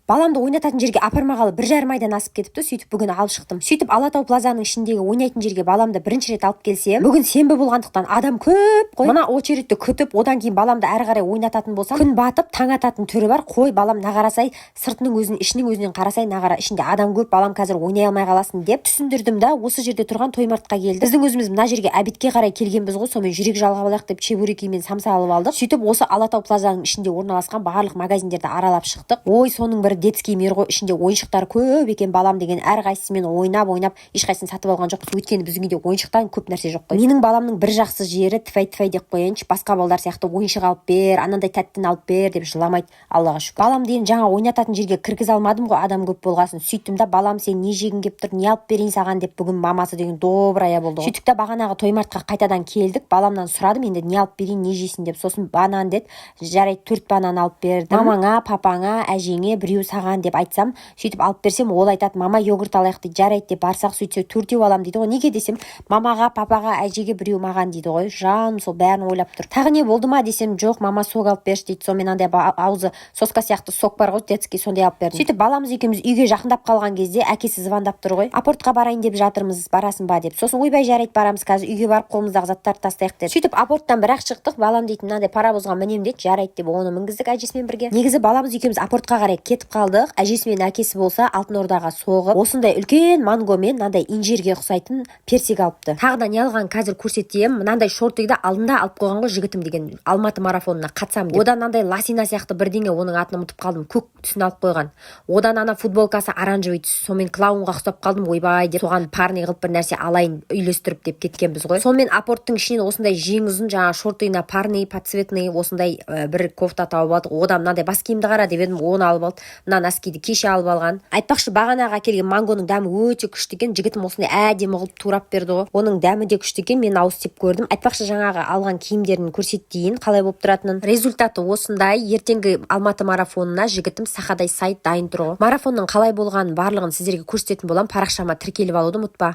баламды ойнататын жерге апармағалы 1,5 айдан асып кетіпті. Сөйтіп бүгін алып шықтым. Сөйтіп Алатау плазаның ішіндегі ойнайтын жерге баламды бірінші рет алып келсем, бүгін сенбі болғандықтан адам көп қой. Мына очередті күтіп, одан кейін баламды әрі қарай ойнататын болсам, күн батып таң ататын түрі бар. Қой балам нағарасай, сыртының өзін, ішінің өзінен қарасай нағара, ішінде адам көп, балам қазір ойнай алмай қаласын деп түсіндірдім да, осы жерде тұрған Тоймартқа келді. Біздің өзіміз мына жерге әбетке қарай келгенбіз ғой, сонымен жүрек жалғап алайық деп чебуреки мен самса алып алдық. Сөйтіп осы Алатау плазаның ішінде орналасқан барлық магазиндерді аралап шықтық. Ой, соның бірі детский мир ғой, ішінде ойыншықтар көп екен. Балам деген әрқайсысымен ойнап, ешқайсысын сатып алған жоқпыз. Өйткені біздің үйде ойыншықтан көп нәрсе жоқ қой. Менің баламның бір жақсы жері тфай деп қояйыншы, басқа балдар сияқты ойыншық алып бер, анандай тәттіні алып бер деп жыламайды, Аллаға шүкір. Балам деген жаңа ойнататын жерге кіргізе алмадым ғой, адам көп болғасын. Сөйттім да, балам сен не жегің кеп тұр, не алып берейін саған деп бүгін мамасы деген добрая болды ғой. Сөйттік та бағанағы Тоймартқа қайтадан келдік. Баламнан сұрадым енді не алып берейін, не жейсің деп. Сосын банан деді. Жарайды, 4 банан алып бердім. Мамаңа, папаңа, әжеңе, біреу саған деп айтсам, сөйтіп алып берсем, ол айтады, мама йогурт алайық дейді. Жарайды деп барсақ, сөйтсе 4 алам дейді ғой. Неге десем, мамаға, папаға, әжеге, біреу маған дейді ғой. Жан сол бәрін ойлап тұр. Тағы не болды ма десем, жоқ, мама сок алып берші дейді. Сонымен андай аузы соска сияқты сок бар ғой, детский, сондай алып бердім. Сөйтіп баламыз екеуміз үйге жақындап қалған кезде әкесі звондап тұр ғой. Апортқа барайын деп жатырмыз, барасың ба деп. Сосын ойбай жарайды барамыз, қазір үйге барып қолымыздағы заттарды тастайық деді. Сөйтіп апорттан бірақ шықтық, балам дейді, мынандай паровозға мінем дейді. Жарайды деп оны мінгіздік әжесімен бірге. Негізі баламыз екеуміз апортқа қарай кетіп қалдық. Әжесі мен әкесі болса Алтын Ордаға соғып, осындай үлкен манго мен мынандай инжирге ұқсайтын персик алыпты. Тағы да не алған қазір көрсетейін. Мынандай шортыйды алдында алып қойған ғой жігітім деген, Алматы марафонына қатысам деп. Одан мынандай ласина сияқты бірдеңе, оның атын ұмытып қалдым, көк түсін алып қойған. Одан ана футболкасы оранжевый түс. Сонымен клоунға ұқсап қалдым, ойбай деп. Соған парный қылып бір нәрсе алайын үйлестіріп деп кеткенбіз ғой. Сонымен апорттың ішінен осындай жең ұзын жаңа шортыйна парный, подцветный осындай бір кофта тауып алдық. Одан мынандай бас киімді қара деп едім, оны алып алды. Мына носкиді кеше алып алған. Айтпақшы, бағанаға келген мангоның дәмі өте күшті екен. Жігітім осындай әдемі қылып турап берді ғой. Оның дәмі де күшті екен. Мен ауыз тиіп көрдім. Айтпақшы, жаңағы алған киімдерін көрсетейін, қалай болып тұратынын. Результаты осындай. Ертеңгі Алматы марафонына жігітім сақадай сайт дайын тұр ғой. Марафонның қалай болғанын барлығын сіздерге көрсететін боламын. Парақшама тіркеліп алуды ұмытпа.